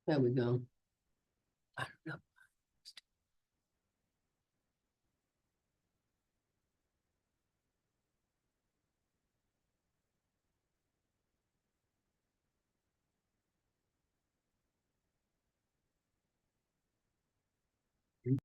There we go. I don't know.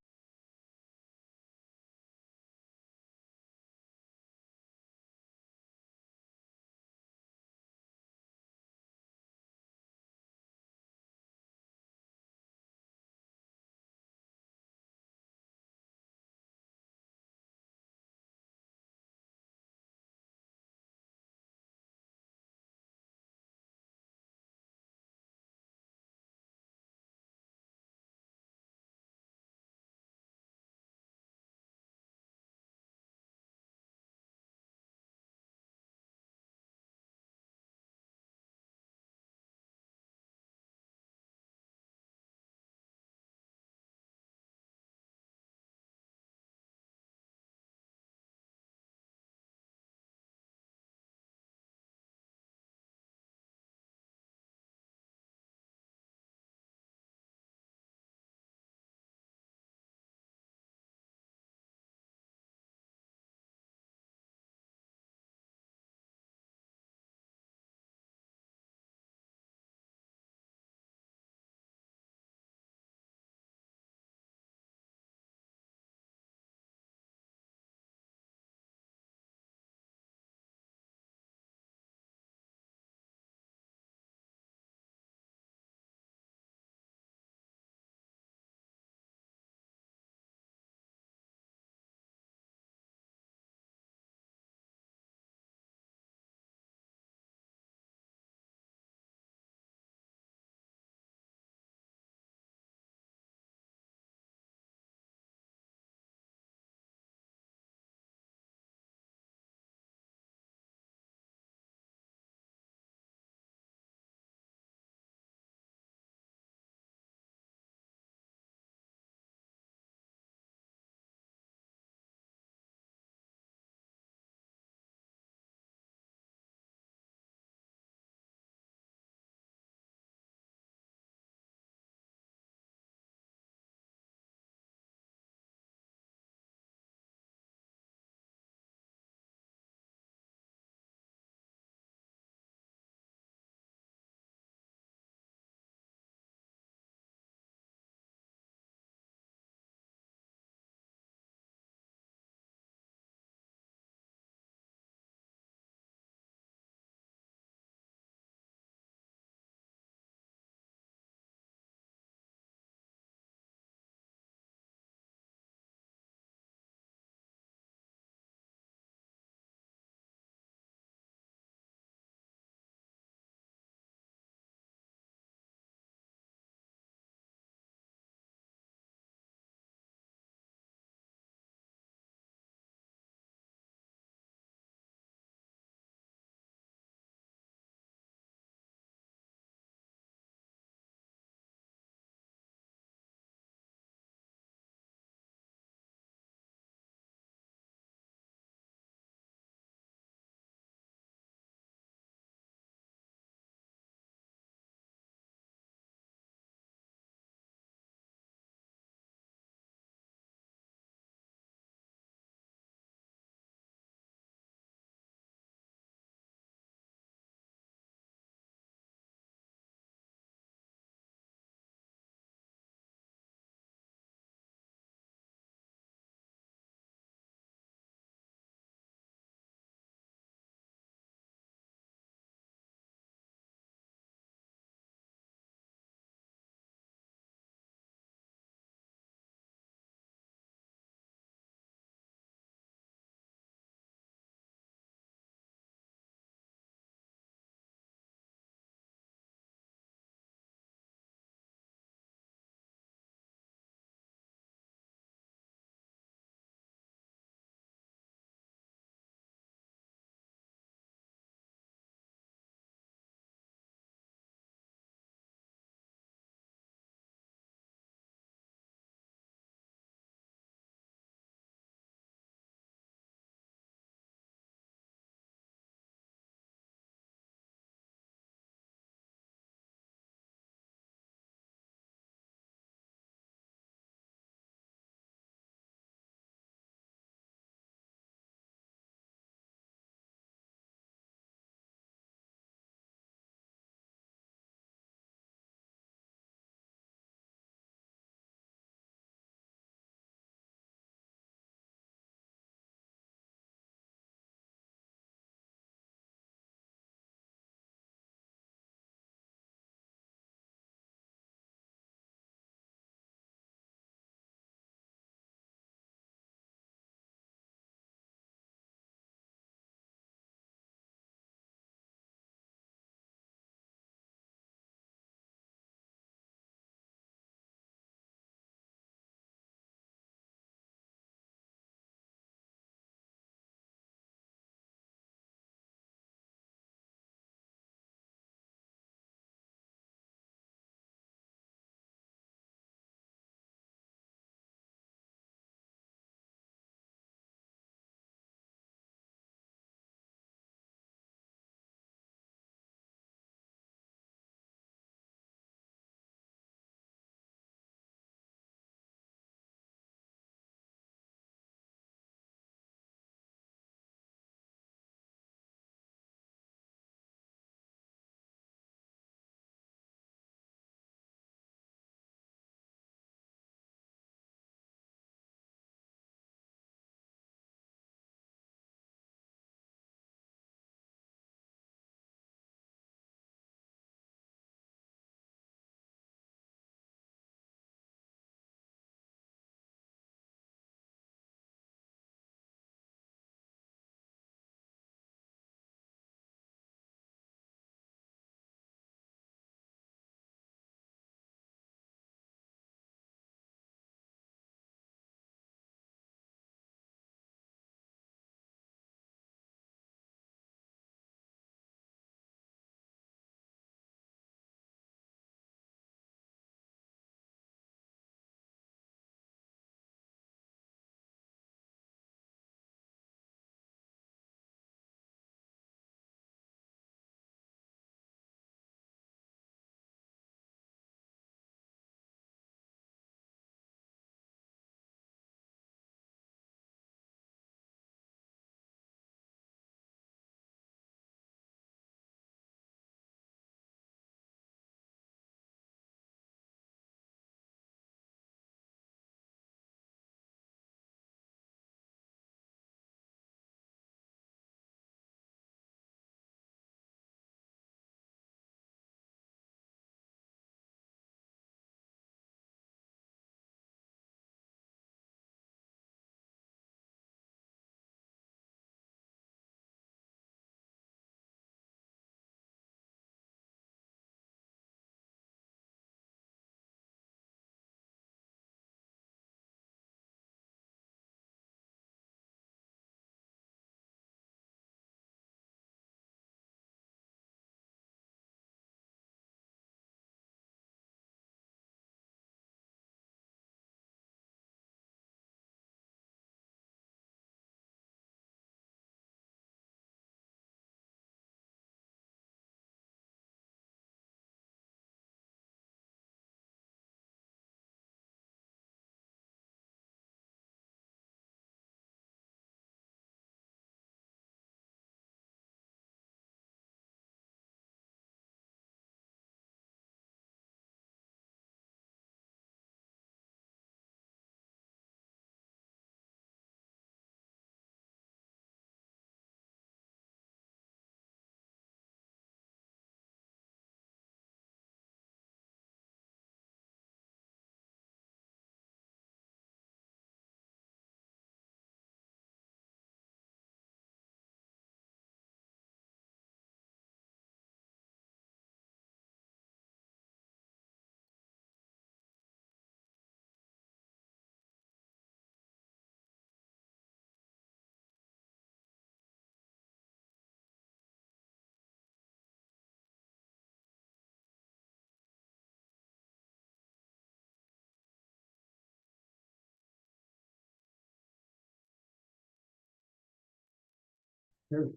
Said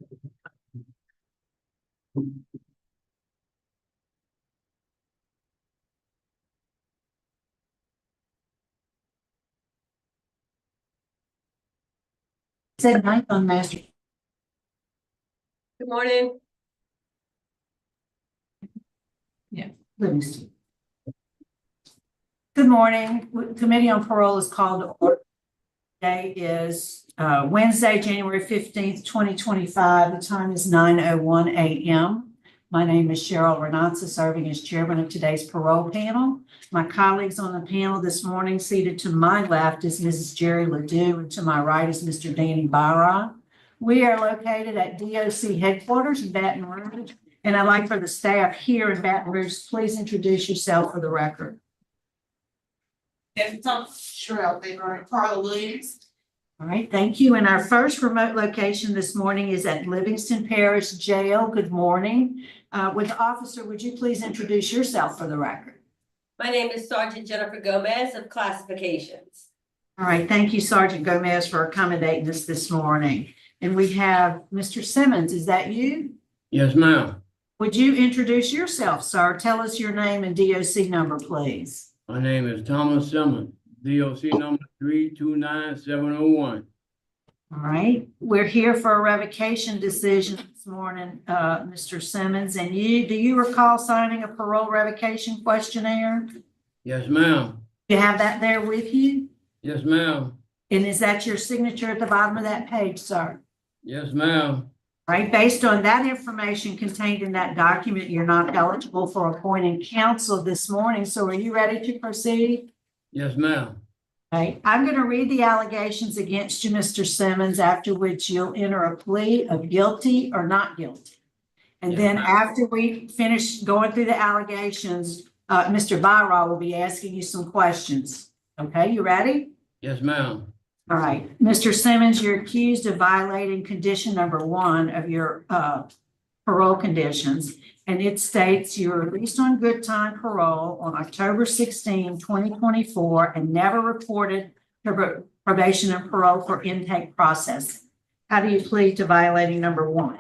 ninth on master. Good morning. Livingston. Good morning. Committee on Parole is called to order. Today is Wednesday, January 15th, 2025. The time is 9:01 a.m. My name is Cheryl Renatza, serving as chairman of today's parole panel. My colleagues on the panel this morning, seated to my left is Mrs. Jerry Ledoux, and to my right is Mr. Danny Byron. We are located at DOC headquarters in Baton Rouge, and I'd like for the staff here in Baton Rouge, please introduce yourself for the record. Cheryl, they are Carla Williams. All right, thank you. And our first remote location this morning is at Livingston Parish Jail. Good morning. With the officer, would you please introduce yourself for the record? My name is Sergeant Jennifer Gomez of Classifications. All right, thank you, Sergeant Gomez, for accommodating us this morning. And we have Mr. Simmons. Is that you? Yes, ma'am. Would you introduce yourself, sir? Tell us your name and DOC number, please. My name is Thomas Simmons, DOC number 329701. All right, we're here for a revocation decision this morning, Mr. Simmons. And do you recall signing a parole revocation questionnaire? Yes, ma'am. You have that there with you? Yes, ma'am. And is that your signature at the bottom of that page, sir? Yes, ma'am. All right, based on that information contained in that document, you're not eligible for appointing counsel this morning. So are you ready to proceed? Yes, ma'am. Okay, I'm going to read the allegations against you, Mr. Simmons, after which you'll enter a plea of guilty or not guilty. And Yes, then ma'am. after we finish going through the allegations, Mr. Byraw will be asking you some questions. Okay, you ready? Yes, ma'am. All right, Mr. Simmons, you're accused of violating condition number 1 of your parole conditions. And it states you were released on good time parole on October 16, 2024, and never reported to probation and parole for intake processing. How do you plead to violating number 1?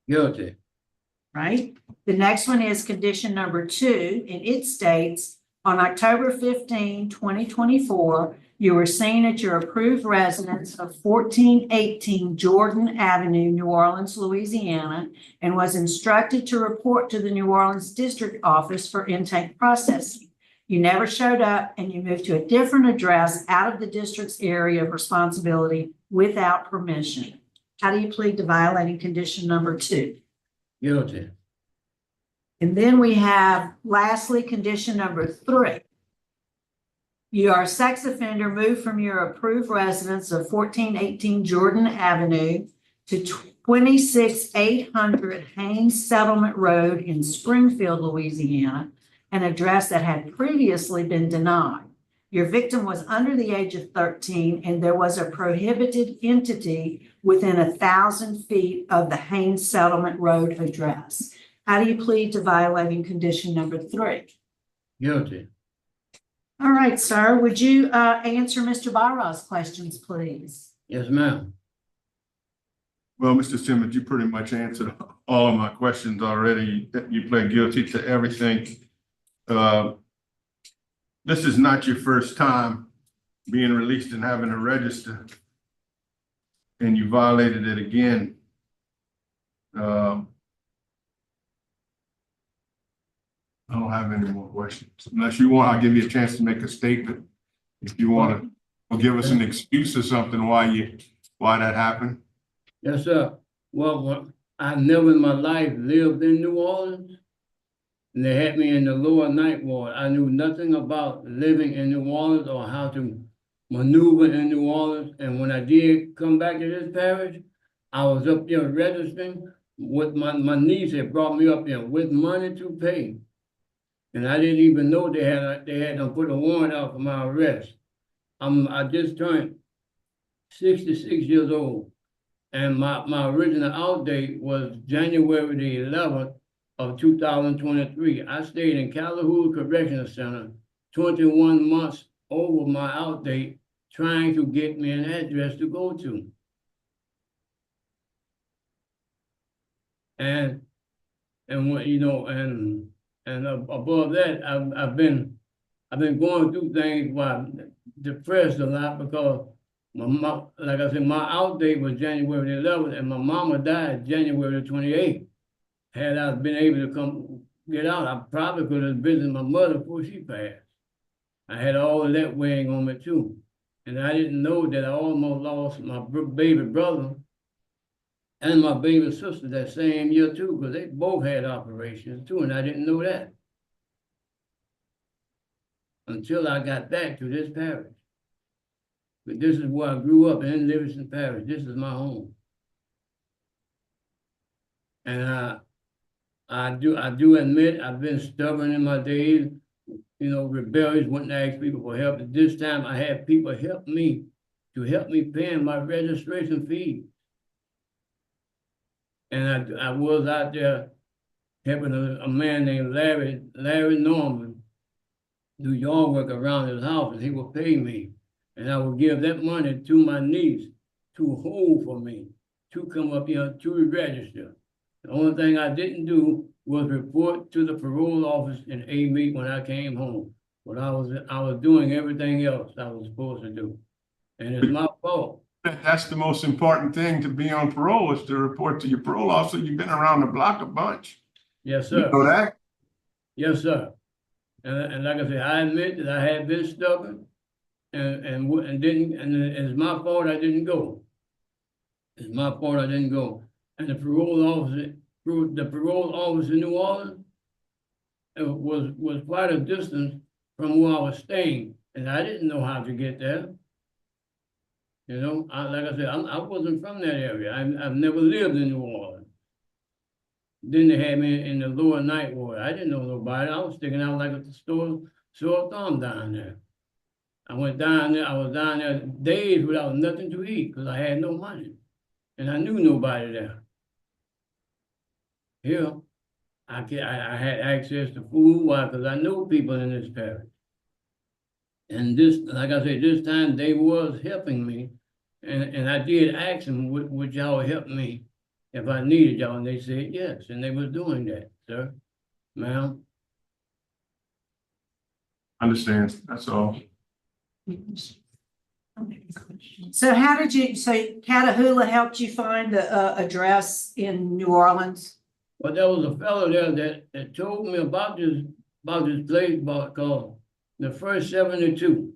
Guilty. Right? The next one is condition number 2, and it states on October 15, 2024, you were seen at your approved residence of 1418 Jordan Avenue, New Orleans, Louisiana, and was instructed to report to the New Orleans District Office for intake processing. You never showed up, and you moved to a different address out of the district's area of responsibility without permission. How do you plead to violating condition number 2? Guilty. And then we have, lastly, condition number 3. You are a sex offender, moved from your approved residence of 1418 Jordan Avenue to 26800 Haynes Settlement Road in Springfield, Louisiana, an address that had previously been denied. Your victim was under the age of 13, and there was a prohibited entity within 1,000 feet of the Haynes Settlement Road address. How do you plead to violating condition number 3? Guilty. All right, sir. Would you answer Mr. Byraw's questions, please? Yes, ma'am. Well, Mr. Simmons, you pretty much answered all of my questions already. You pled guilty to everything. This is not your first time being released and having to register, and you violated it again. I don't have any more questions. Unless you want, I'll give you a chance to make a statement. If you want to give us an excuse or something why that happened. Yes, sir. Well, I never in my life lived in New Orleans, and they had me in the lower ninth ward. I knew nothing about living in New Orleans or how to maneuver in New Orleans. And when I did come back to this parish, I was up there registering with my niece had brought me up there with money to pay. And I didn't even know they had to put a warrant out for my arrest. I just turned 66 years old, and my original out date was January the 11th of 2023. I stayed in Callahoo Correctional Center 21 months over my out date, trying to get me an address to go to. And, what, you know, and above that, I've been going through things where I'm depressed a lot because my mom, like I said, my out date was January 11th and my mama died January 28th. Had I been able to come get out, I probably could have visited my mother before she passed. I had all of that weighing on me too. And I didn't know that I almost lost my baby brother and my baby sister that same year too, because they both had operations too, and I didn't know that until I got back to this parish. But this is where I grew up in Livingston Parish. This is my home. And I do admit I've been stubborn in my days, you know, rebellious, wouldn't ask people for help. At this time, I had people help me paying my registration fee. And I was out there helping a man named Larry Norman do yard work around his house, and he would pay me. And I would give that money to my niece to hold for me, to come up here to register. The only thing I didn't do was report to the parole office in A-Meet when I came home. But I was doing everything else I was supposed to do. And it's my fault. That's the most important thing to be on parole is to report to your parole officer. You've been around the block a bunch. Yes, You sir. know that? Yes, sir. And like I said, I admit that I had been stubborn and it's my fault I didn't go. It's my fault I didn't go. And the parole office in New Orleans was quite a distance from where I was staying, and I didn't know how to get there. You know, like I said, I wasn't from that area. I've never lived in New Orleans. Then they had me in the lower ninth ward. I didn't know nobody. I was sticking out like a sore thumb down there. I went down there. I was down there days without nothing to eat because I had no money, and I knew nobody there. Here, I had access to food. Why? Because I know people in this parish. And this, like I said, this time they was helping me. And I did ask them, would y'all help me if I needed y'all? And they said yes. And they was doing that, sir, ma'am. Understand, that's all. So Catahoula helped you find the address in New Orleans? But there was a fellow there that told me about this place called the First 72.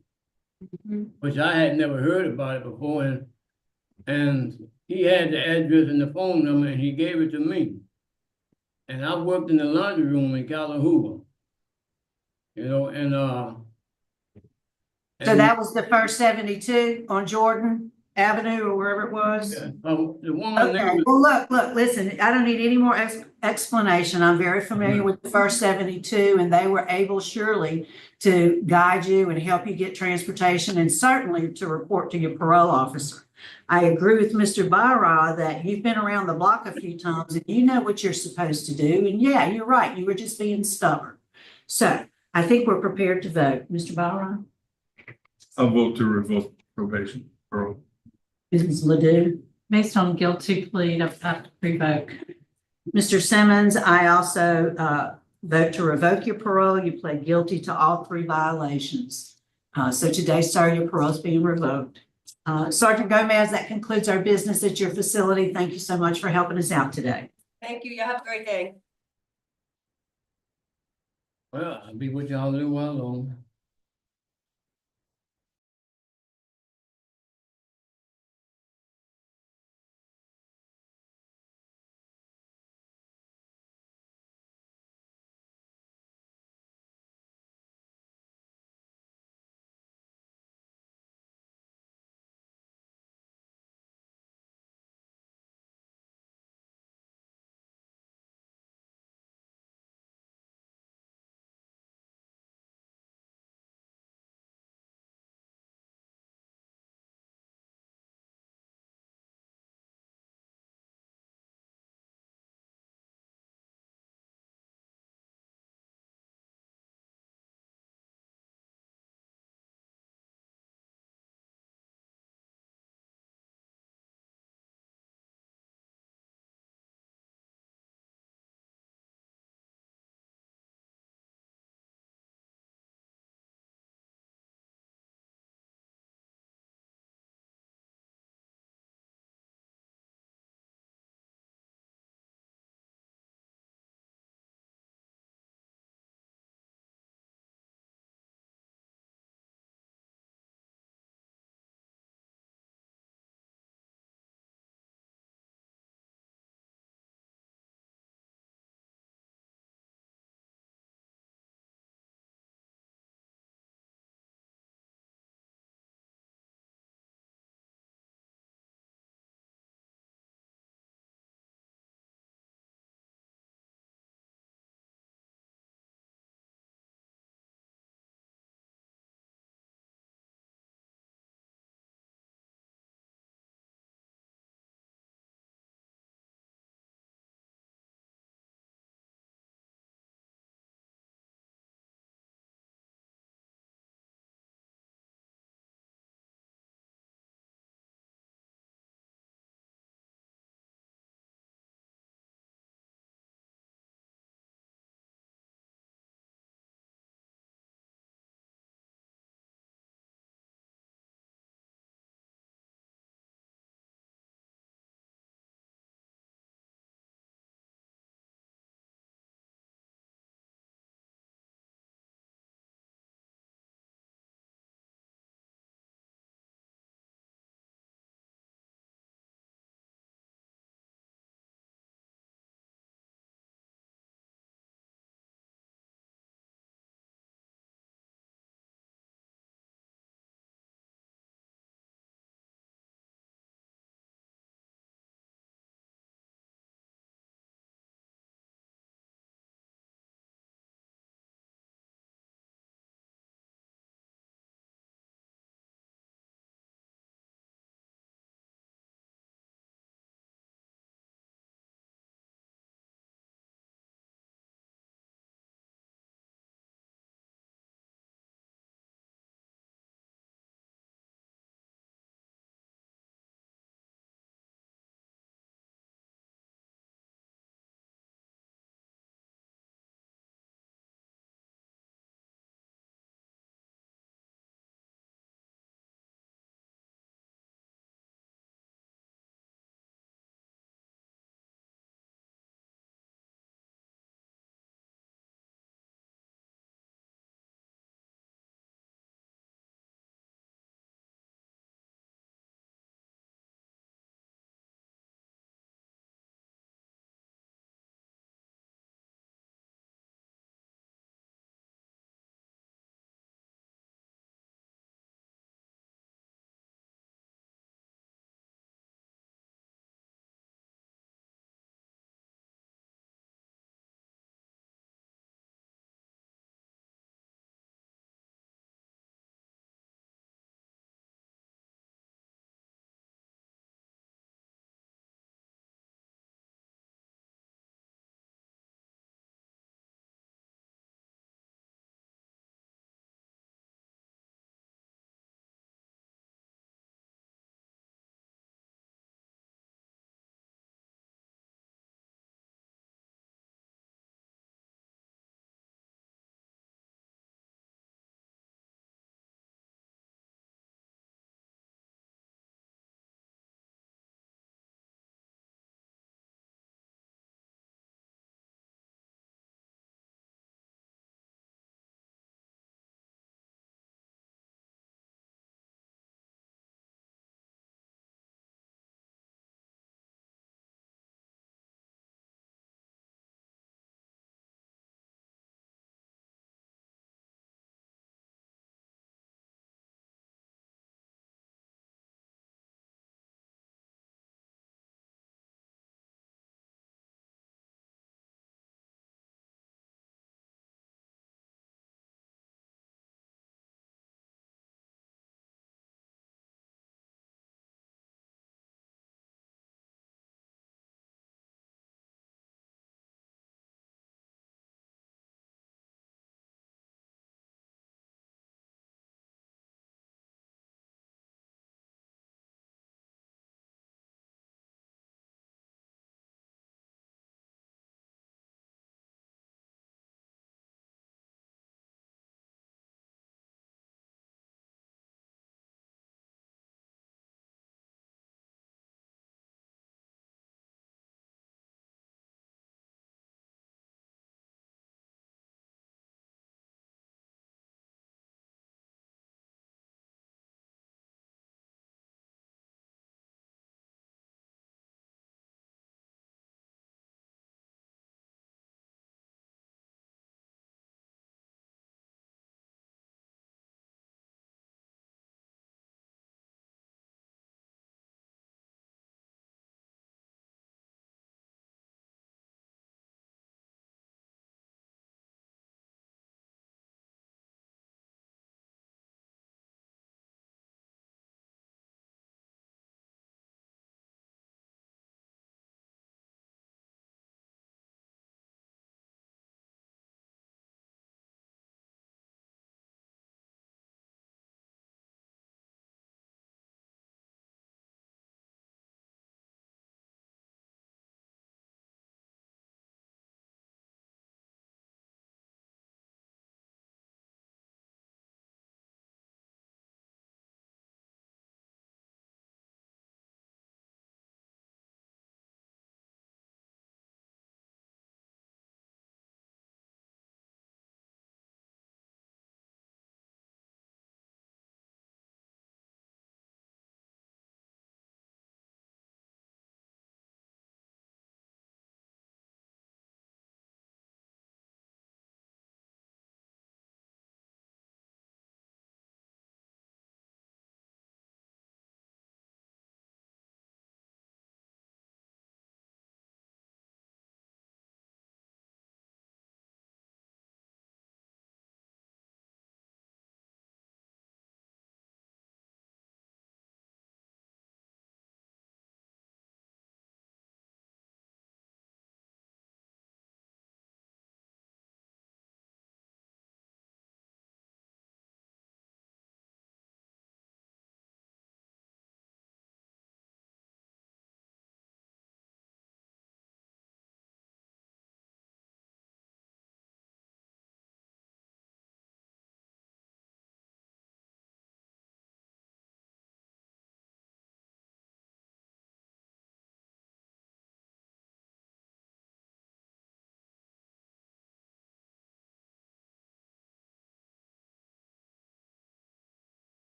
Which I had never heard about it before, and he had the address and the phone number, and he gave it to me. And I worked in the laundry room in Catahoula, you know, So that was the First 72 on Jordan Avenue or wherever it was? the woman Okay, name well, look, listen, I don't need any more explanation. I'm very familiar with the First 72, and they were able surely to guide you and help you get transportation and certainly to report to your parole officer. I agree with Mr. Byra that you've been around the block a few times and you know what you're supposed to do. And yeah, you're right. You were just being stubborn. So I think we're prepared to vote. Mr. Byra? I'll vote to revoke probation, parole. Mrs. Ledoux? Based on guilty plea, I have to revoke. Mr. Simmons, I also vote to revoke your parole. You pled guilty to all 3 violations. So today, sir, your parole is being revoked. Sergeant Gomez, that concludes our business at your facility. Thank you so much for helping us out today. Thank you. You have a great day. Well, I'll be with y'all a little while longer.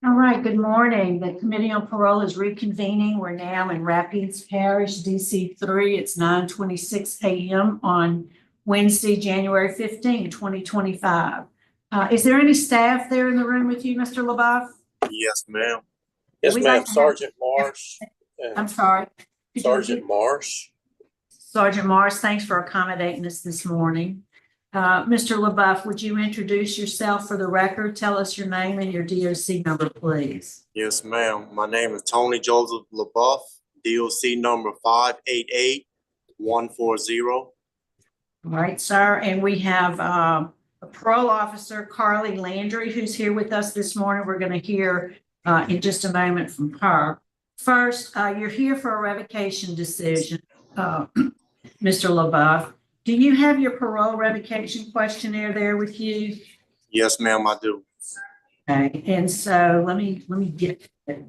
All right, good morning. The Committee on Parole is reconvening. We're now in Rapides Parish, DC 3. It's 9:26 a.m. on Wednesday, January 15, 2025. Is there any staff there in the room with you, Mr. LeBoeuf? Yes, ma'am. Yes, We'd ma'am. like to have- Sergeant Marsh. I'm sorry. Could you Sergeant repeat? Marsh. Sergeant Morris, thanks for accommodating us this morning. Mr. LeBoeuf, would you introduce yourself for the record? Tell us your name and your DOC number, please. Yes, ma'am. My name is Tony Joseph LeBoeuf, DOC number 588140. All right, sir. And we have a parole officer, Carly Landry, who's here with us this morning. We're going to hear in just a moment from her. First, you're here for a revocation decision, Mr. LeBoeuf. Do you have your parole revocation questionnaire there with you? Yes, ma'am, I do. Okay, and so let me get it.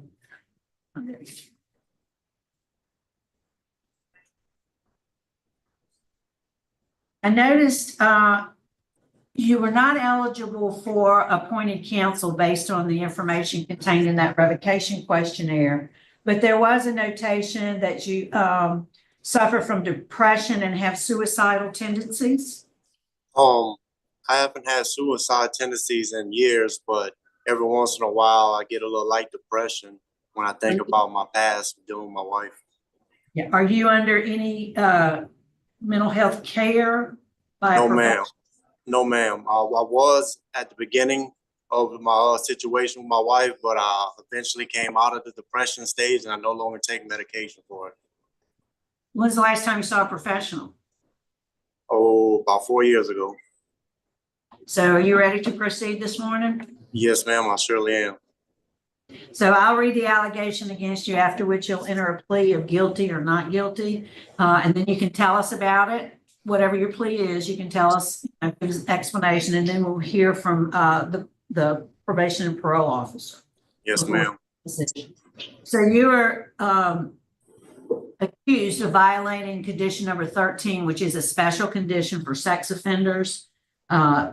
I noticed you were not eligible for appointed counsel based on the information contained in that revocation questionnaire, but there was a notation that you suffer from depression and have suicidal tendencies. I haven't had suicide tendencies in years, but every once in a while I get a little light depression when I think about my past dealing with my wife. Yeah. Are you under any mental health care? No, ma'am. No, ma'am. I was at the beginning of my situation with my wife, but I eventually came out of the depression stage and I no longer take medication for it. When's the last time you saw a professional? Oh, about 4 years ago. So are you ready to proceed this morning? Yes, ma'am, I surely am. So I'll read the allegation against you, after which you'll enter a plea of guilty or not guilty. And then you can tell us about it. Whatever your plea is, you can tell us an explanation, and then we'll hear from the probation and parole officer. Yes, ma'am. So you are accused of violating condition number 13, which is a special condition for sex offenders,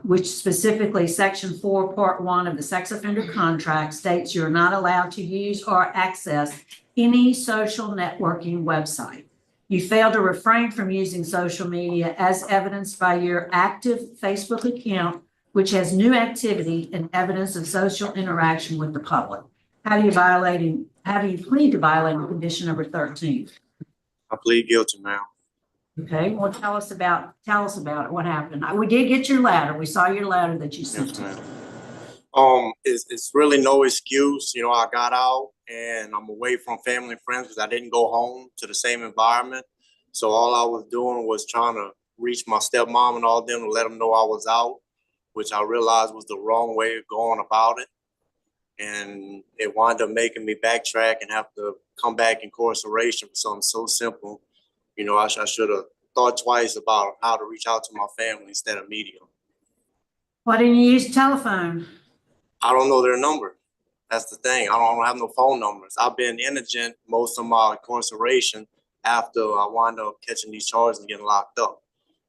which specifically Section 4, Part 1 of the Sex Offender Contract states you're not allowed to use or access any social networking website. You fail to refrain from using social media as evidenced by your active Facebook account, which has new activity and evidence of social interaction with the public. How do you plead to violating condition number 13? I plead guilty, ma'am. Okay, well, tell us about it. What happened? We did get your letter. We saw your letter that you sent. Yes, ma'am. It's really no excuse. You know, I got out and I'm away from family and friends because I didn't go home to the same environment. So all I was doing was trying to reach my stepmom and all of them to let them know I was out, which I realized was the wrong way of going about it. And it wound up making me backtrack and have to come back incarceration for something so simple. You know, I should have thought twice about how to reach out to my family instead of media. Why didn't you use telephone? I don't know their number. That's the thing. I don't have no phone numbers. I've been indigent most of my incarceration after I wound up catching these charges and getting locked up.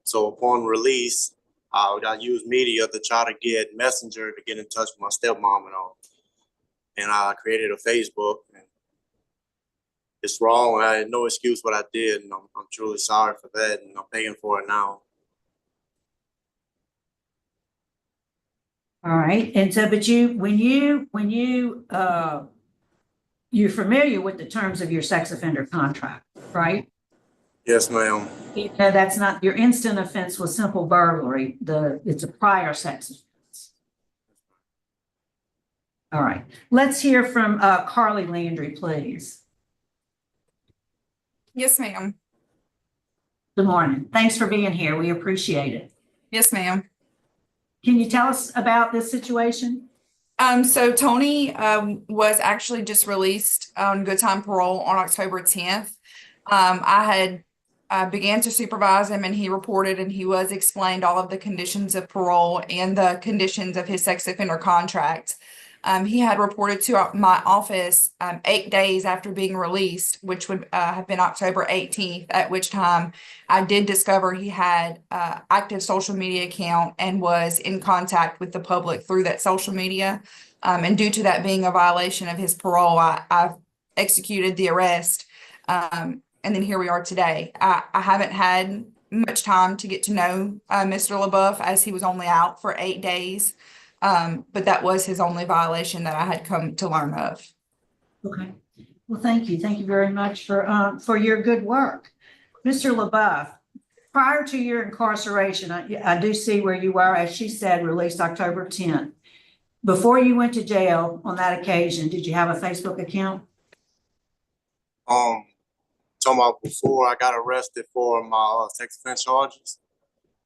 So upon release, I used media to try to get Messenger to get in touch with my stepmom and all. And I created a Facebook. And it's wrong. I had no excuse what I did, and I'm truly sorry for that, and I'm paying for it now. All right, and so, but you're familiar with the terms of your sex offender contract, right? Yes, ma'am. You know, that's not, your instant offense was simple burglary. It's a prior sex offense. All right, let's hear from Carly Landry, please. Yes, ma'am. Good morning. Thanks for being here. We appreciate it. Yes, ma'am. Can you tell us about this situation? So Tony was actually just released on good time parole on October 10th. I had began to supervise him, and he reported, and he was explained all of the conditions of parole and the conditions of his sex offender contract. He had reported to my office 8 days after being released, which would have been October 18th, at which time I did discover he had active social media account and was in contact with the public through that social media. And due to that being a violation of his parole, I executed the arrest. And then here we are today. I haven't had much time to get to know Mr. LeBoeuf, as he was only out for 8 days. But that was his only violation that I had come to learn of. Okay. Well, thank you. Thank you very much for your good work. Mr. LeBoeuf, prior to your incarceration, I do see where you were, as she said, released October 10th. Before you went to jail on that occasion, did you have a Facebook account? Talking about before I got arrested for my sex offense charges.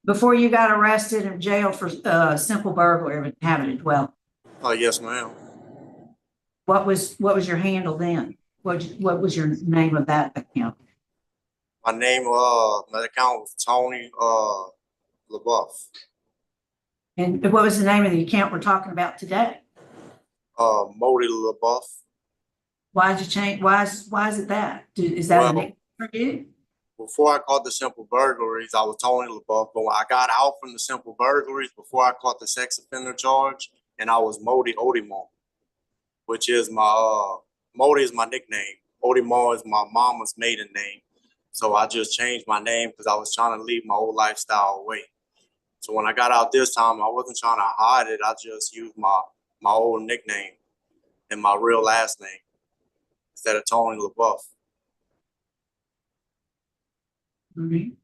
Before you got arrested and jailed for simple burglary of inhabited dwelling? Yes, ma'am. What was your handle then? What was your name of that account? My name, my account was Tony LeBoeuf. And what was the name of the account we're talking about today? Modi LeBoeuf. Why did you change? Why is it that? Is that a Well, name for you? Before I caught the simple burglaries, I was Tony LeBoeuf. But when I got out from the simple burglaries, before I caught the sex offender charge, and I was Modi Odimon, which is my Modi is my nickname. Odimon is my mama's maiden name. So I just changed my name because I was trying to leave my old lifestyle away. So when I got out this time, I wasn't trying to hide it. I just used my old nickname and my real last name instead of Tony LeBoeuf. Mhm.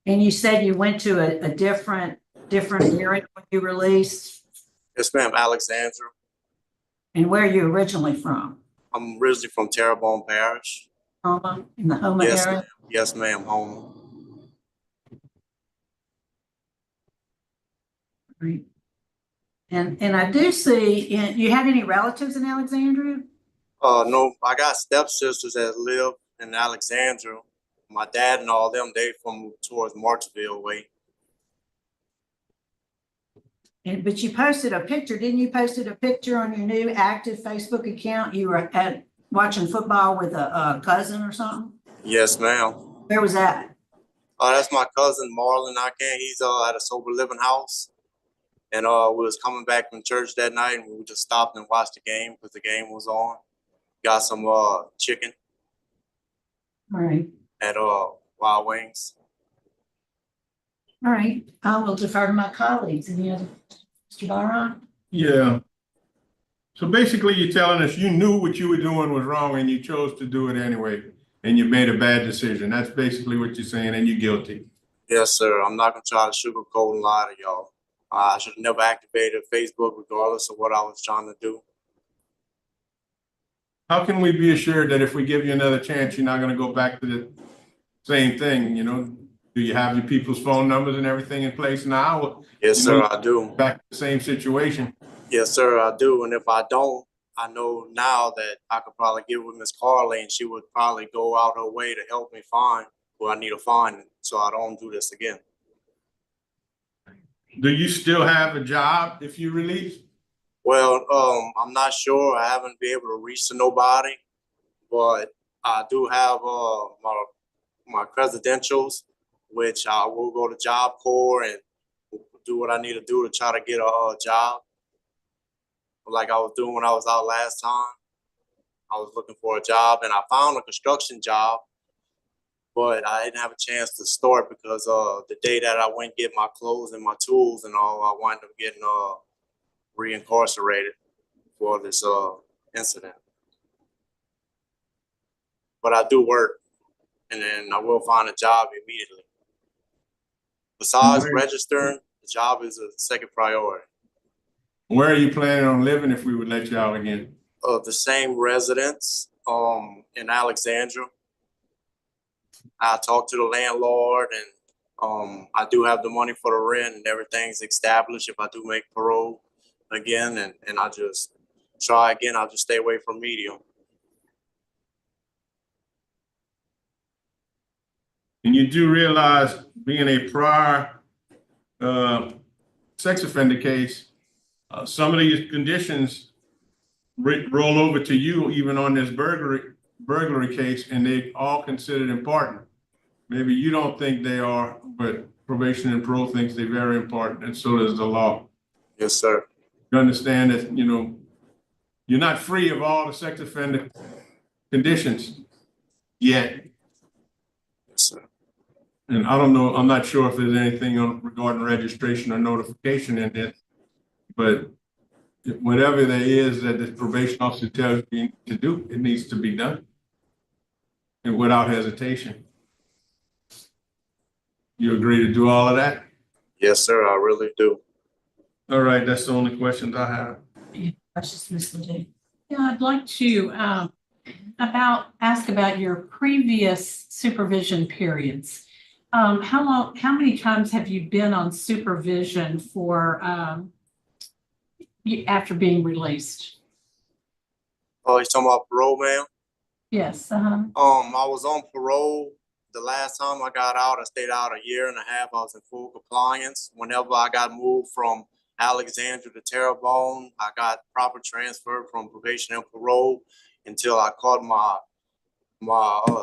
And you said you went to a different area when you released, Yes, ma'am, Alexandra. and where are you originally from? I'm originally from TYRONE Parish. Homa, in the Homa Yes, area? ma'am. Yes, ma'am, home. Right. And I do see, you have any relatives in Alexandria? No, I got stepsisters that live in Alexandria. My dad and all them, they from towards Marksville way. But you posted a picture, didn't you? Posted a picture on your new active Facebook account. You were watching football with a cousin or something? Yes, ma'am. Where was that? That's my cousin Marlon Akin. He's at a sober living house. And we was coming back from church that night, and we just stopped and watched the game because the game was on. Got some chicken All right. at Wild Wings. All right. I will defer to my colleagues. Any other, Mr. Byron? Yeah. So basically, you're telling us you knew what you were doing was wrong and you chose to do it anyway, and you made a bad decision. That's basically what you're saying, and you're guilty. Yes, sir. I'm not gonna try to sugarcoat and lie to y'all. I should have never activated Facebook regardless of what I was trying to do. How can we be assured that if we give you another chance, you're not going to go back to the same thing? You know, do you have your people's phone numbers and everything in place now? Yes, sir, I do. Back to the same situation. Yes, sir, I do. And if I don't, I know now that I could probably get with Miss Carly and she would probably go out her way to help me find who I need to find so I don't do this again. Do you still have a job if you release? Well, I'm not sure. I haven't been able to reach to nobody, but I do have my credentials, which I will go to Job Corps and do what I need to do to try to get a job. Like I was doing when I was out last time. I was looking for a job and I found a construction job, but I didn't have a chance to start because the day that I went get my clothes and my tools and all, I wound up getting reincarcerated for this incident. But I do work, and then I will find a job immediately. Besides registering, the job is a second priority. Where are you planning on living if we would let you out again? The same residence in Alexandria. I talked to the landlord, and I do have the money for the rent, and everything's established if I do make parole again, and I just try again. I'll just stay away from medium. And you do realize, being a prior sex offender case, some of these conditions roll over to you even on this burglary case, and they all considered important. Maybe you don't think they are, but probation and parole thinks they're very important, and so does the law. Yes, sir. You understand that, you know, you're not free of all the sex offender conditions yet. Yes, sir. And I don't know, I'm not sure if there's anything on regarding registration or notification in it, but whatever there is that the probation officer tells you to do, it needs to be done. And without hesitation. You agree to do all of that? Yes, sir, I really do. All right, that's the only questions I have. Questions, Ms. Ledoux? Yeah, I'd like to ask about your previous supervision periods. How many times have you been on supervision for after being released? Oh, you're talking about parole, ma'am? Yes. I was on parole. The last time I got out, I stayed out a year and a half. I was in full compliance. Whenever I got moved from Alexandria to Terrebonne, I got proper transfer from probation and parole until I caught my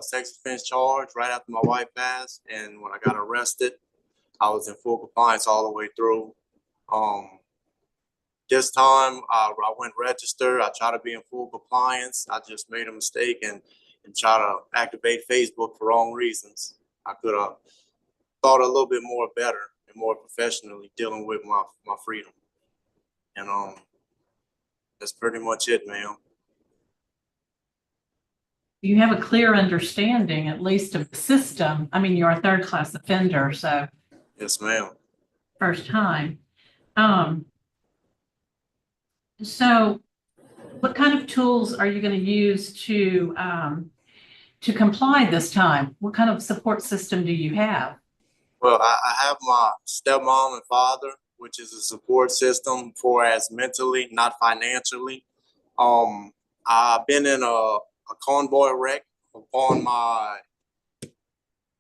sex offense charge right after my wife passed. And when I got arrested, I was in full compliance all the way through. This time I went register. I tried to be in full compliance. I just made a mistake and try to activate Facebook for wrong reasons. I could have thought a little bit more better and more professionally dealing with my freedom. And that's pretty much it, ma'am. You have a clear understanding, at least, of the system. I mean, you're a third-class offender, so Yes, ma'am. first time. So what kind of tools are you going to use to comply this time? What kind of support system do you have? Well, I have my stepmom and father, which is a support system for as mentally, not financially. I've been in a convoy wreck upon my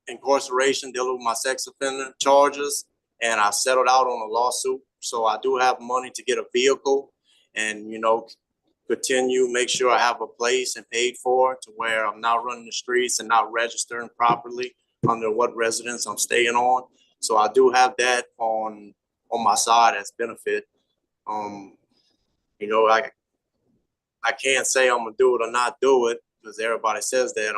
incarceration dealing with my sex offender charges, and I settled out on a lawsuit. So I do have money to get a vehicle and, you know, continue, make sure I have a place and paid for to where I'm not running the streets and not registering properly under what residence I'm staying on. So I do have that on my side as benefit. You know, I can't say I'm gonna do it or not do it because everybody says that.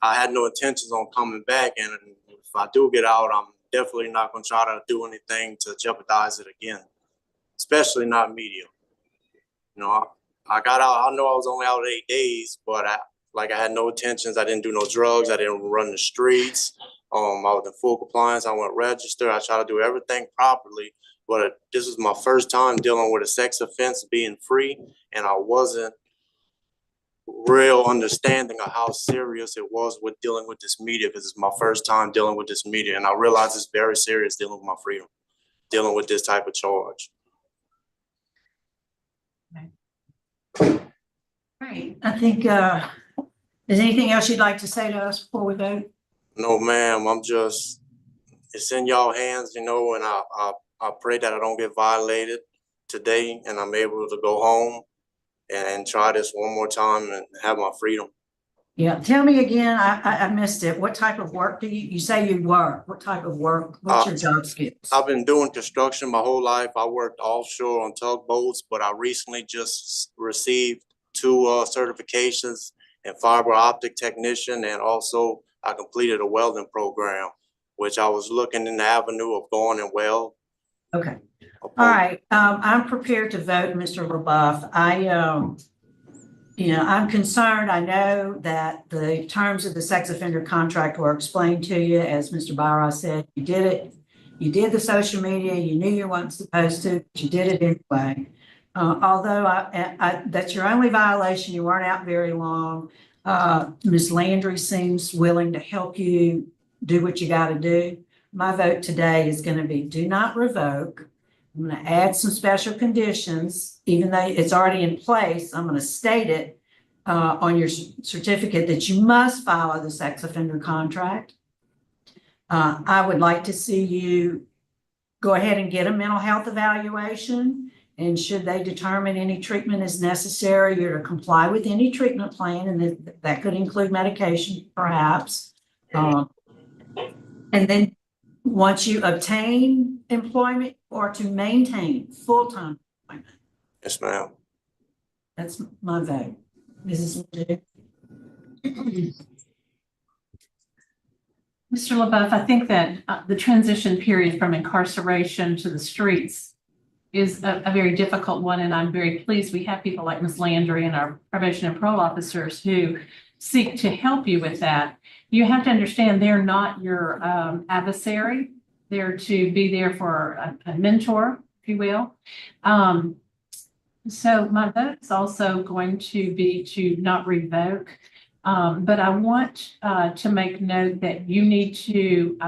I had no intentions on coming back, and if I do get out, I'm definitely not gonna try to do anything to jeopardize it again, especially not media. You know, I got out. I know I was only out 8 days, but I had no intentions. I didn't do no drugs. I didn't run the streets. I was in full compliance. I went register. I tried to do everything properly. But this is my first time dealing with a sex offense, being free, and I wasn't real understanding of how serious it was with dealing with this media, because it's my first time dealing with this media, and I realize it's very serious dealing with my freedom, dealing with this type of charge. Right. I think, is anything else you'd like to say to us before we vote? No, ma'am. It's in y'all hands, you know, and I pray that I don't get violated today and I'm able to go home and try this one more time and have my freedom. Yeah. Tell me again, I missed it. What type of work do you say you work? What type of work? What's your job skills? I've been doing construction my whole life. I worked offshore on tugboats, but I recently just received 2 certifications in fiber optic technician, and also I completed a welding program, which I was looking in the avenue of going and weld. Okay. All right. I'm prepared to vote, Mr. LeBoeuf. I'm concerned. I know that the terms of the sex offender contract were explained to you. As Mr. Byra said, you did it. You did the social media. You knew you weren't supposed to, but you did it anyway. Although that's your only violation, you weren't out very long. Ms. Landry seems willing to help you do what you got to do. My vote today is going to be do not revoke. I'm going to add some special conditions, even though it's already in place. I'm going to state it on your certificate that you must follow the sex offender contract. I would like to see you go ahead and get a mental health evaluation. And should they determine any treatment is necessary, you're to comply with any treatment plan, and that could include medication, perhaps. And then once you obtain employment or to maintain full-time employment? Yes, ma'am. That's my vote. Mrs. Ledoux? Mr. LeBeouf, I think that the transition period from incarceration to the streets is a very difficult one, and I'm very pleased we have people like Ms. Landry and our probation and parole officers who seek to help you with that. You have to understand they're not your adversary. They're to be there for a mentor, if you will. So my vote is also going to be to not revoke. But I want to make note that you need to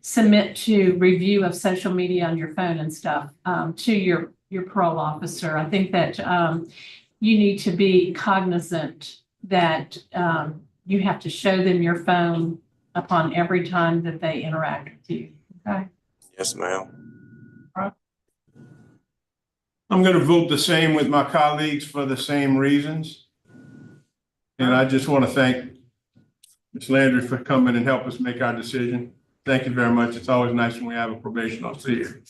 submit to review of social media on your phone and stuff to your parole officer. I think that you need to be cognizant that you have to show them your phone upon every time that they interact with you. Okay. Yes, ma'am. I'm going to vote the same with my colleagues for the same reasons. And I just want to thank Ms. Landry for coming and help us make our decision. Thank you very much. It's always nice when we have a probation officer here.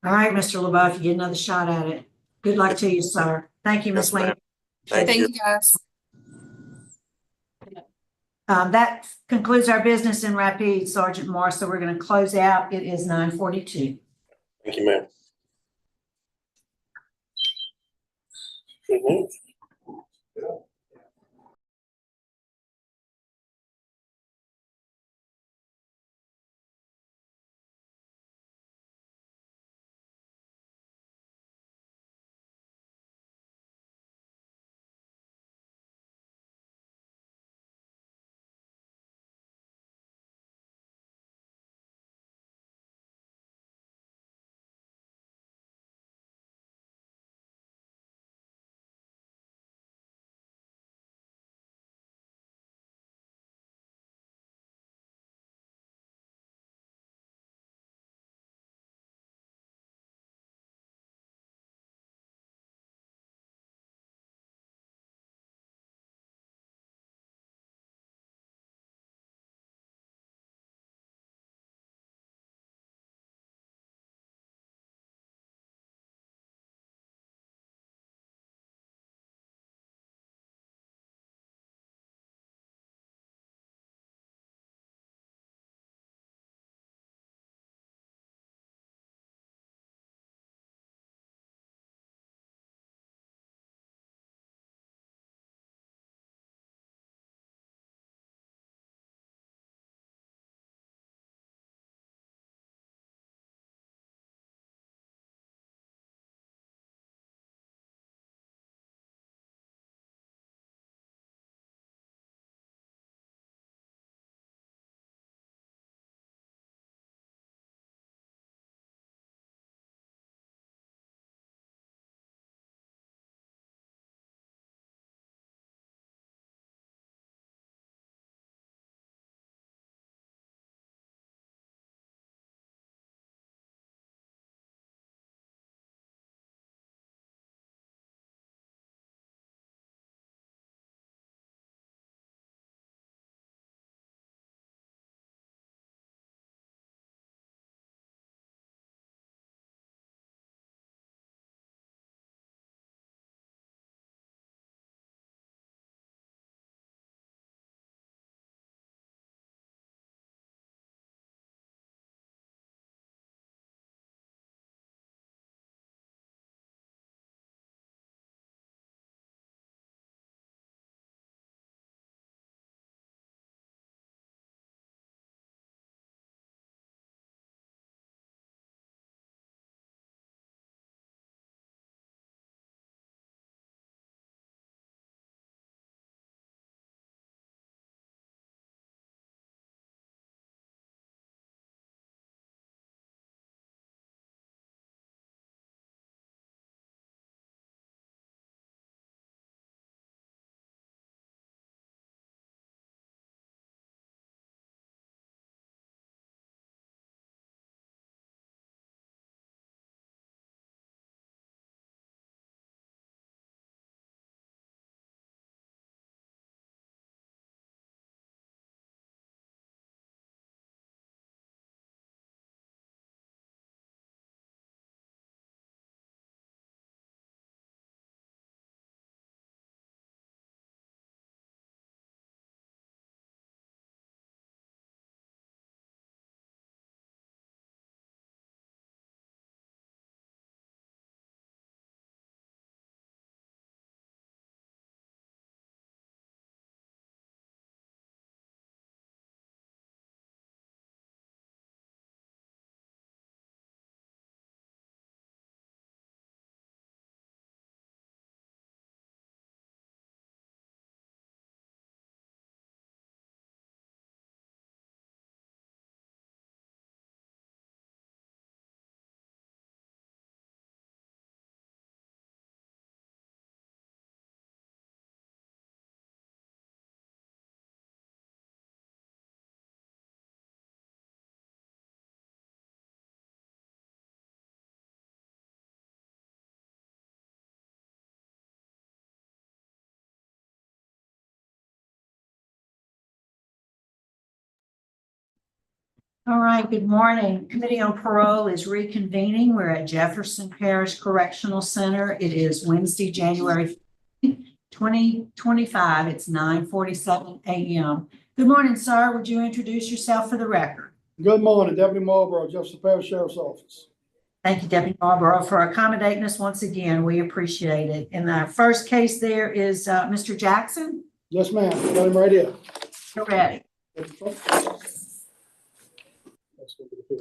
All right, Mr. LeBeouf, you get another shot at it. Good luck to you, sir. Thank you, Ms. Yes, ma'am. Landry. Thank Thank you. you, guys. That concludes our business in Rapid, Sergeant Morris. So we're going to close out. It is 9:42. Thank you, ma'am. All right, good morning. Committee on Parole is reconvening. We're at Jefferson Parish Correctional Center. It is Wednesday, January 2025. It's 9:47 a.m. Good morning, sir. Would you introduce yourself for the record? Good morning, Deputy Marlboro, Jefferson Parish Sheriff's Office. Thank you, Deputy Marlboro, for accommodating us once again. We appreciate it. And the first case there is Mr. Jackson. Yes, ma'am. Got him right here. You're ready. Good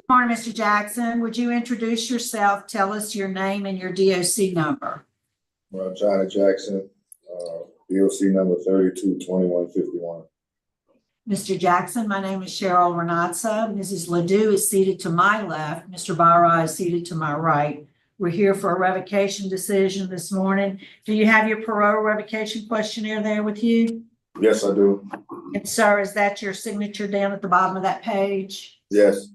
morning, Mr. Jackson. Would you introduce yourself? Tell us your name and your DOC number. Well, Johnny Jackson, DOC number 322151. Mr. Jackson, my name is Cheryl Renatza. Mrs. Ledoux is seated to my left. Mr. Barra is seated to my right. We're here for a revocation decision this morning. Do you have your parole revocation questionnaire there with you? Yes, I do. And sir, is that your signature down at the bottom of that page? Yes,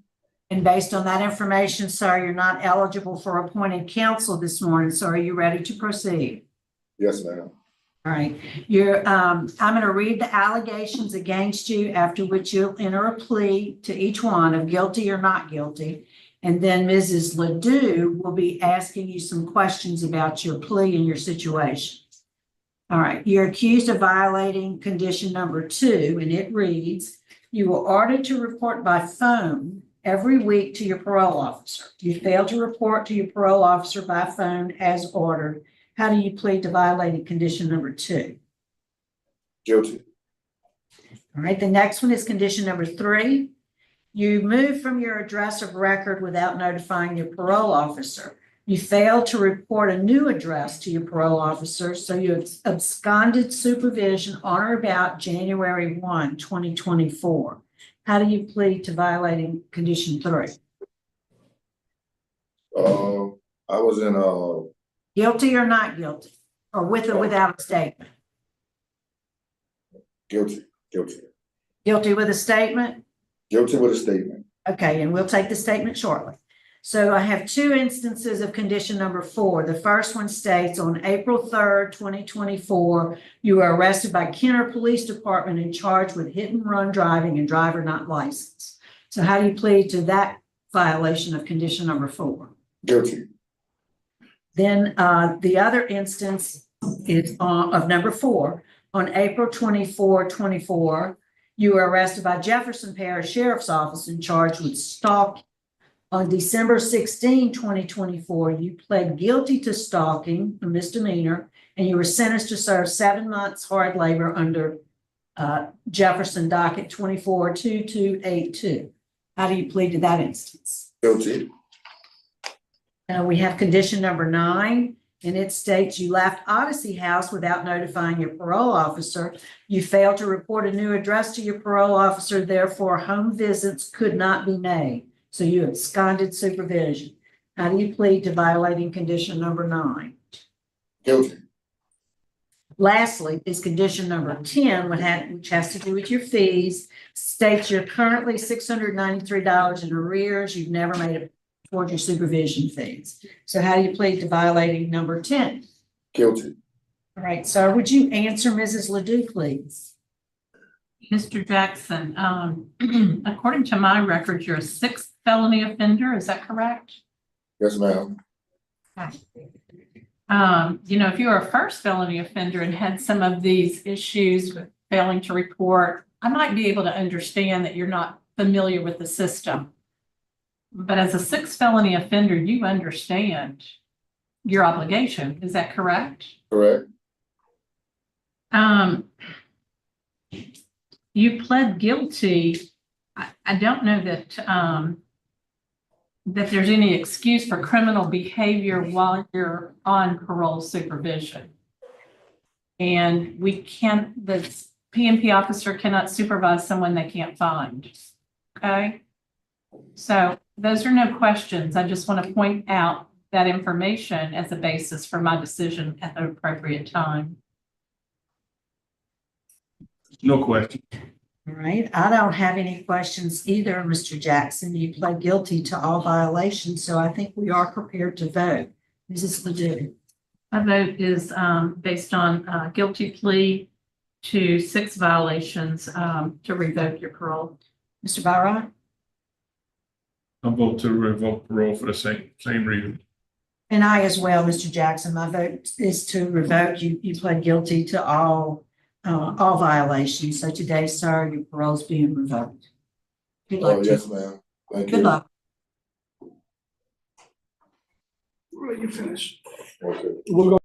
And based on that information, sir, you're not eligible for appointed counsel this morning. So are you ready to proceed? yes, ma'am. All right, I'm going to read the allegations against you, after which you'll enter a plea to each one of guilty or not guilty. And then Mrs. Ledoux will be asking you some questions about your plea and your situation. All right, you're accused of violating condition number 2, and it reads, you were ordered to report by phone every week to your parole officer. You failed to report to your parole officer by phone as ordered. How do you plead to violating condition number 2? Guilty. All right, the next one is condition number 3. You moved from your address of record without notifying your parole officer. You failed to report a new address to your parole officer, so you absconded supervision on or about January 1, 2024. How do you plead to violating condition 3? I was in Guilty or not guilty, or with or without a statement? guilty. Guilty with a statement? Guilty with a statement. Okay, and we'll take the statement shortly. So I have 2 instances of condition number 4. The first one states on April 3rd, 2024, you were arrested by Kenner Police Department and charged with hit and run driving and driver not licensed. So how do you plead to that violation of condition number 4? Guilty. Then the other instance is of number 4. On April 24, 24, you were arrested by Jefferson Parish Sheriff's Office and charged with stalking. On December 16, 2024, you pled guilty to stalking, a misdemeanor, and you were sentenced to serve 7 months hard labor under Jefferson docket 242282. How do you plead to that instance? Guilty. We have condition number 9, and it states you left Odyssey House without notifying your parole officer. You failed to report a new address to your parole officer, therefore home visits could not be made. So you absconded supervision. How do you plead to violating condition number 9? Guilty. Lastly is condition number 10, which has to do with your fees. States you're currently $693 in arrears. You've never made it toward your supervision fees. So how do you plead to violating number 10? Guilty. All right, sir, would you answer Mrs. Ledoux, please? Mr. Jackson, according to my record, you're a 6th felony offender. Is that correct? Yes, ma'am. If you were a 1st felony offender and had some of these issues with failing to report, I might be able to understand that you're not familiar with the system. But as a 6th felony offender, you understand your obligation. Is that correct? Correct. You pled guilty. I don't know that that there's any excuse for criminal behavior while you're on parole supervision. And the PNP officer cannot supervise someone they can't find. Okay? So those are no questions. I just want to point out that information as a basis for my decision at the appropriate time. No question. All right, I don't have any questions either, Mr. Jackson. You pled guilty to all violations, so I think we are prepared to vote. Mrs. Ledoux. My vote is based on guilty plea to 6 violations to revoke your parole. Mr. Byron? I vote to revoke parole for the same reason. And I as well, Mr. Jackson, my vote is to revoke. You pled guilty to all violations. So today, sir, your parole's being revoked. Good luck Oh, to yes, you. ma'am. Thank you. Good luck. Well, you finished. Okay. We're gonna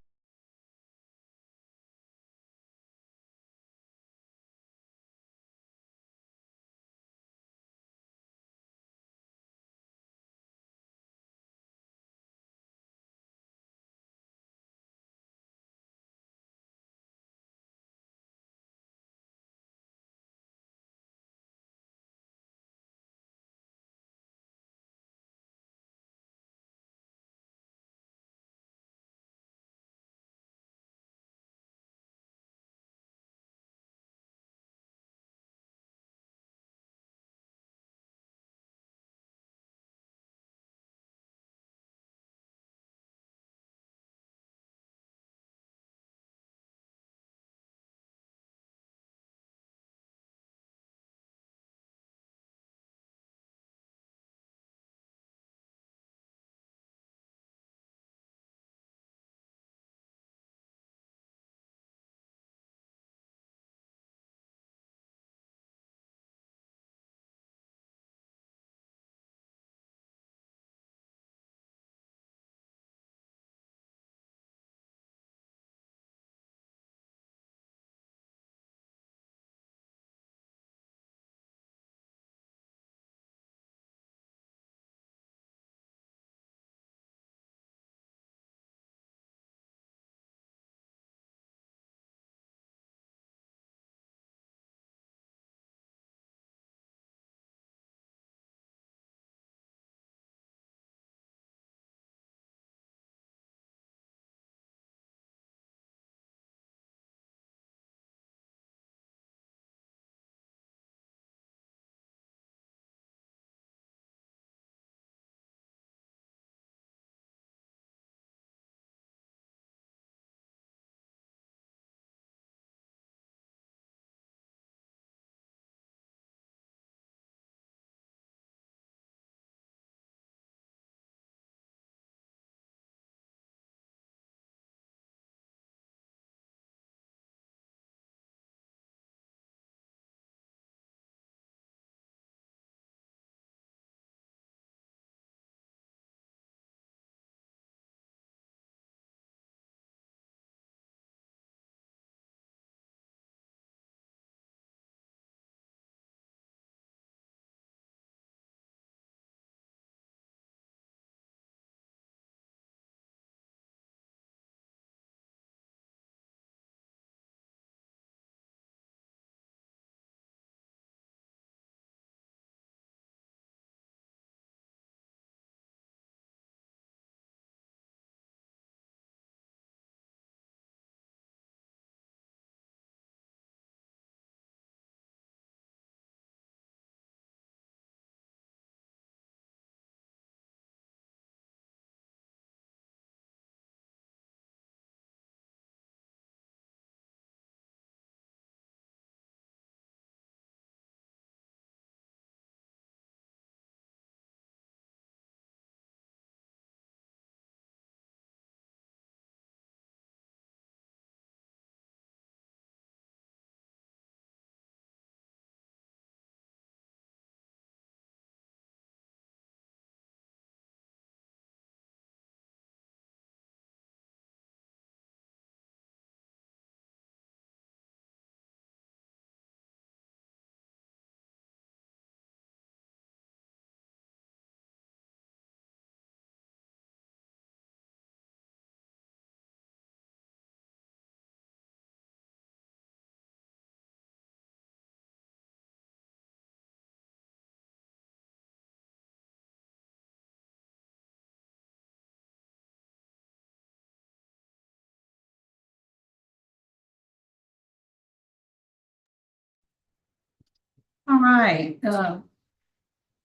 All right.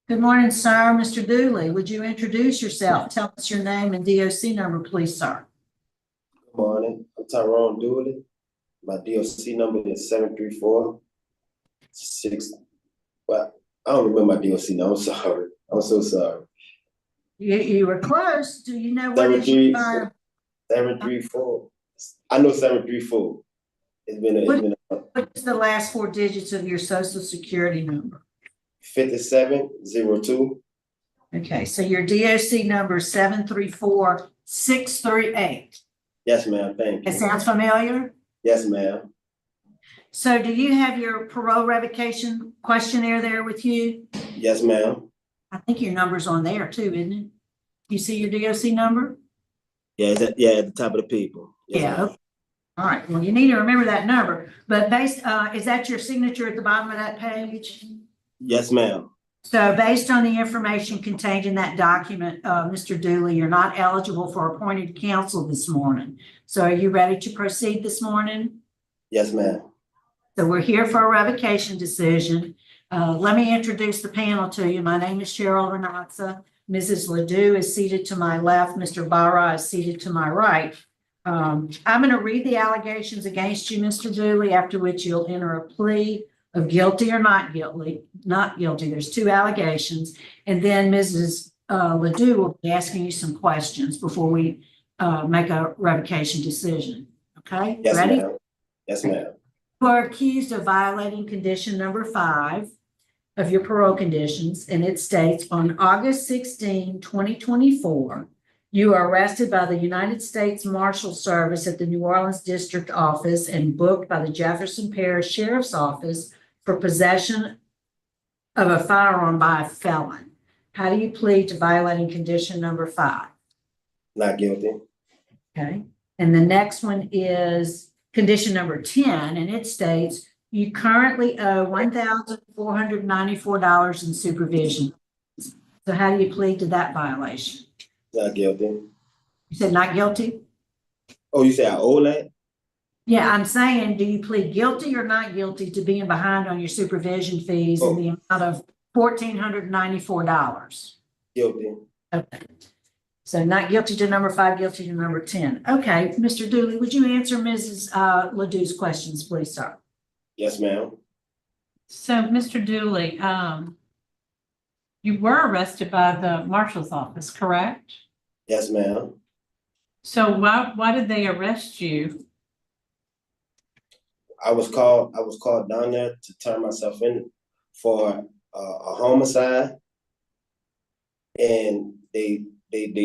Good morning, sir. Mr. Dooley, would you introduce yourself? Tell us your name and DOC number, please, sir. Good morning, I'm TYRONE Dooley. My DOC number is 734-6. Well, I don't remember my DOC number, I'm sorry. I'm so sorry. You were close. Do you know what is 7-3, your, 734. I know 734. It's been what's the last four digits of your social security number? 5702. Okay, so your DOC number is 734-638. Yes, ma'am. Thank It you. sounds familiar? Yes, ma'am. So do you have your parole revocation questionnaire there with you? Yes, ma'am. I think your number's on there too, isn't it? You see your DOC number? Yeah, at the top of the paper. Yes, Yeah. ma'am. All right, well, you need to remember that number, but is that your signature at the bottom of that page? Yes, ma'am. So based on the information contained in that document, Mr. Dooley, you're not eligible for appointed counsel this morning. So are you ready to proceed this morning? Yes, ma'am. So we're here for a revocation decision. Let me introduce the panel to you. My name is Cheryl Renatza. Mrs. Ledoux is seated to my left. Mr. Barra is seated to my right. I'm going to read the allegations against you, Mr. Dooley, after which you'll enter a plea of guilty or not guilty. Not guilty. There's two allegations. And then Mrs. Ledoux will be asking you some questions before we make a revocation decision. Okay? Yes, Ready? ma'am. Yes, ma'am. You are accused of violating condition number 5 of your parole conditions, and it states on August 16, 2024, you are arrested by the United States Marshal Service at the New Orleans District Office and booked by the Jefferson Parish Sheriff's Office for possession of a firearm by a felon. How do you plead to violating condition number 5? Not guilty. Okay. And the next one is condition number 10, and it states you currently owe $1,494 in supervision. So how do you plead to that violation? Not guilty. You said not guilty? Oh, you say I owe that? Yeah, I'm saying, do you plead guilty or not guilty to being behind on your supervision fees in the amount of $1,494? Guilty. Okay. So not guilty to number 5, guilty to number 10. Okay, Mr. Dooley, would you answer Mrs. Ledoux's questions, please, sir? Yes, ma'am. So, Mr. Dooley, you were arrested by the marshal's office, correct? Yes, ma'am. So why did they arrest you? I was called down there to turn myself in for a homicide, and they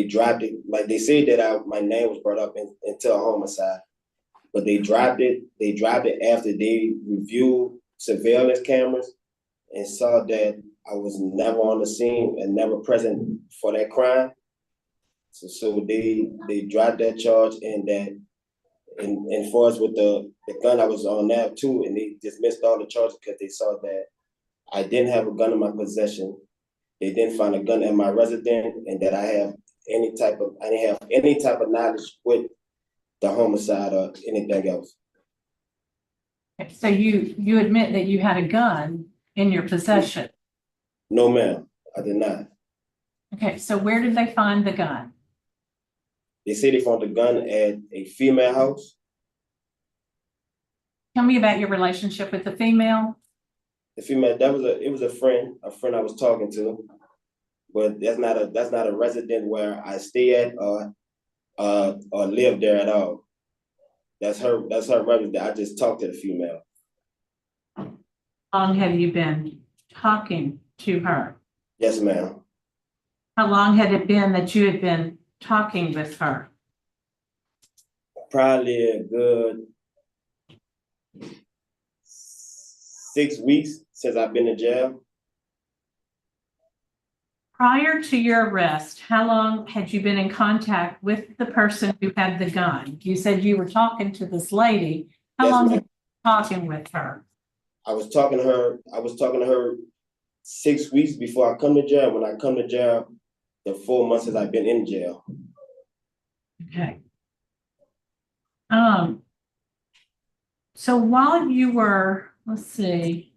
dropped it. Like they said that my name was brought up into a homicide, but they dropped it. They dropped it after they reviewed surveillance cameras and saw that I was never on the scene and never present for that crime. So they dropped that charge, and that and for us with the gun, I was on that too, and they dismissed all the charges because they saw that I didn't have a gun in my possession. They didn't find a gun in my residence, and that I didn't have any type of knowledge with the homicide or anything else. So you admit that you had a gun in your possession? No, ma'am, I did not. Okay, so where did they find the gun? They say they found the gun at a female house. Tell me about your relationship with the female. The female, it was a friend I was talking to, but that's not a resident where I stay at or live there at all. That's her resident. I just talked to the female. How long have you been talking to her? Yes, ma'am. How long had it been that you had been talking with her? Probably a good 6 weeks since I've been in jail. Prior to your arrest, how long had you been in contact with the person who had the gun? You said you were talking to this lady. How long had you been talking with her? I was talking to her 6 weeks before I come to jail. When I come to jail, the 4 months since I've been in jail. Okay. So while you were, let's see.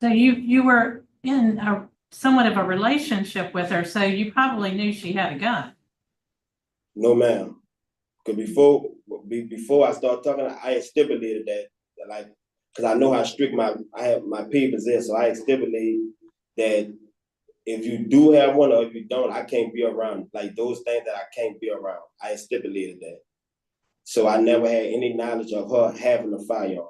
So you were in somewhat of a relationship with her, so you probably knew she had a gun. No, ma'am. Because before I started talking, I had stipulated that like cause I know how strict I have my papers is, so I stipulate that if you do have one or if you don't, I can't be around, like those things that I can't be around. I stipulated that. So I never had any knowledge of her having a firearm.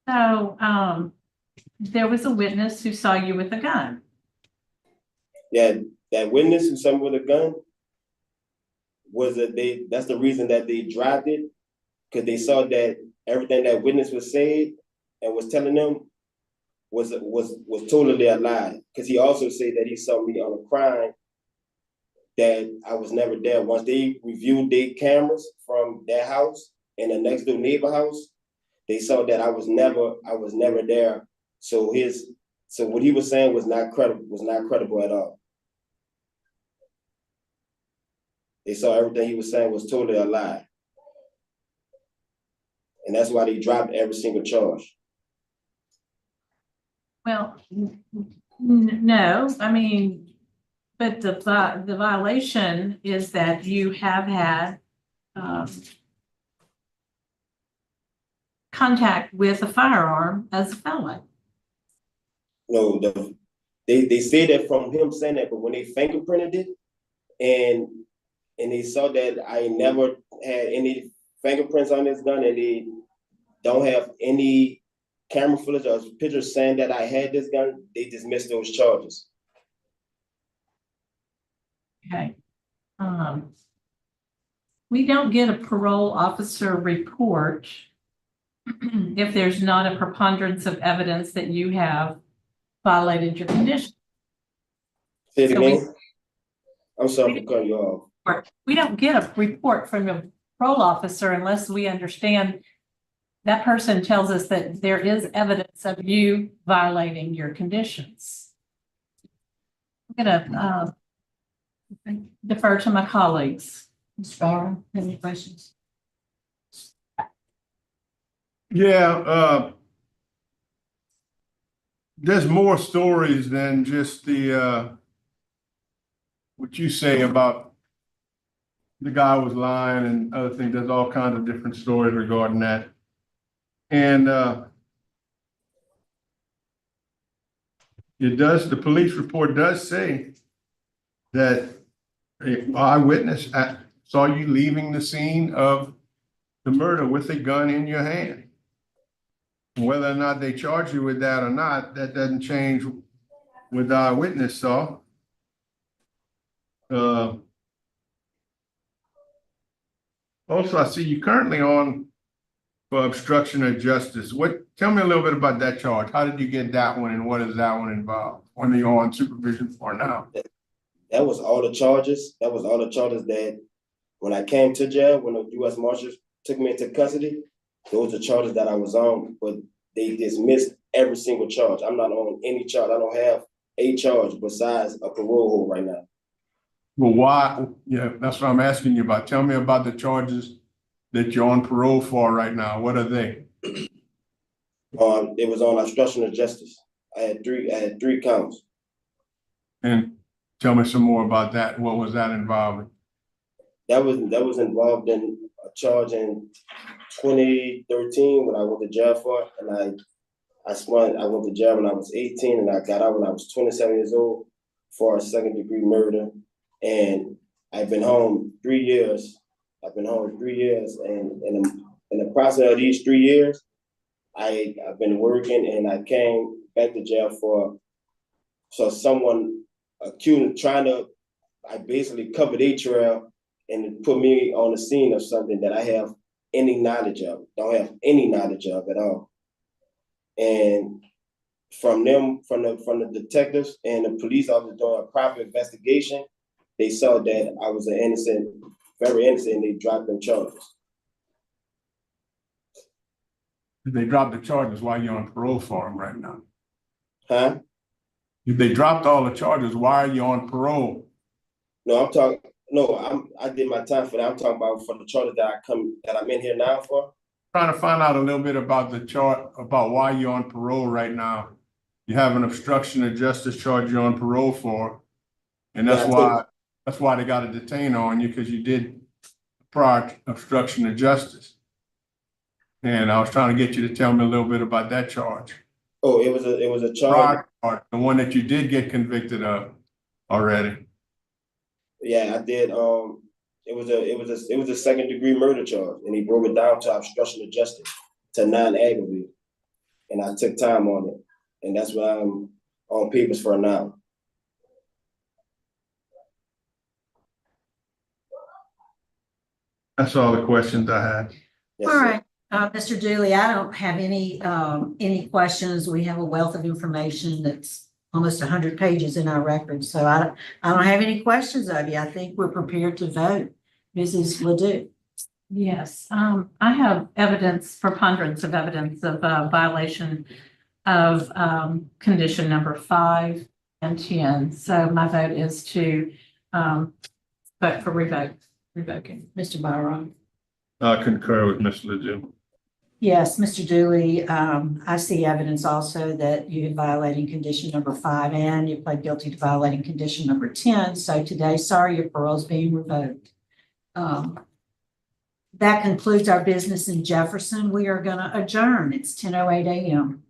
So, there was a witness who saw you with a gun. That witness who saw me with a gun was that's the reason that they dropped it, because they saw that everything that witness was said and was telling them was totally a lie. Because he also said that he saw me on a crime that I was never there. Once they reviewed their cameras from their house and the next door neighbor house, they saw that I was never there. So what he was saying was not credible at all. They saw everything he was saying was totally a lie. And that's why they dropped every single charge. Well, no, I mean, but the violation is that you have had contact with a firearm as a felon. No, they said that from him saying that, but when they fingerprinted it and they saw that I never had any fingerprints on this gun and they don't have any camera footage or pictures saying that I had this gun, they dismissed those charges. Okay. We don't get a parole officer report if there's not a preponderance of evidence that you have violated your condition. Say it So again. I'm sorry for cutting you off. We don't get a report from a parole officer unless we understand that person tells us that there is evidence of you violating your conditions. I'm gonna defer to my colleagues. Mr. Barr, any questions? Yeah, there's more stories than just the what you say about the guy was lying and other things. There's all kinds of different stories regarding that. And the police report does say that an eyewitness saw you leaving the scene of the murder with a gun in your hand. Whether or not they charge you with that or not, that doesn't change what the eyewitness saw. Also, I see you currently on for obstruction of justice. Tell me a little bit about that charge. How did you get that one and what does that one involve? What are you on supervision for now? That was all the charges. That was all the charges that when I came to jail, when the U.S. Marshals took me into custody, those are charges that I was on, but they dismissed every single charge. I'm not on any charge. I don't have a charge besides a parole hold right now. Well, why? Yeah, that's what I'm asking you about. Tell me about the charges that you're on parole for right now. What are they? It was on obstruction of justice. I had three counts. And tell me some more about that. What was that involving? That was involved in a charge in 2013 when I went to jail for it, and I went to jail when I was 18 and I got out when I was 27 years old for a second-degree murder. And I've been home 3 years. I've been home 3 years, and in the process of these 3 years, I've been working, and I came back to jail so someone accused I basically covered a trail and put me on the scene of something that I have any knowledge of, don't have any knowledge of at all. And from the detectives and the police officers doing a proper investigation, they saw that I was very innocent, and they dropped them charges. They dropped the charges while you're on parole for them right now. Huh? They dropped all the charges. Why are you on parole? I did my time for that. I'm talking about for the charges that I'm in here now for. Trying to find out a little bit about about why you're on parole right now. You have an obstruction of justice charge you're on parole for, and that's why they got a detain on you, because you did prior obstruction of justice. And I was trying to get you to tell me a little bit about that charge. Oh, it was a charge. Prior charge, the one that you did get convicted of already. Yeah, I did. It was a second degree murder charge, and he broke it down to obstruction of justice to non-aggravated. And I took time on it, and that's what I'm on papers for now. That's all the questions I had. Yes, All sir. right, Mr. Dooley, I don't have any questions. We have a wealth of information that's almost 100 pages in our records, so I don't have any questions of you. I think we're prepared to vote. Mrs. Ledoux. Yes, I have preponderance of evidence of violation of condition number 5 and 10. So my vote is to vote for revoking. Mr. Byron. I concur with Ms. Ledoux. Yes, Mr. Dooley, I see evidence also that you violating condition number 5 and you pled guilty to violating condition number 10. So today, sorry, your parole is being revoked. That concludes our business in Jefferson. We are going to adjourn. It's 10:08 a.m.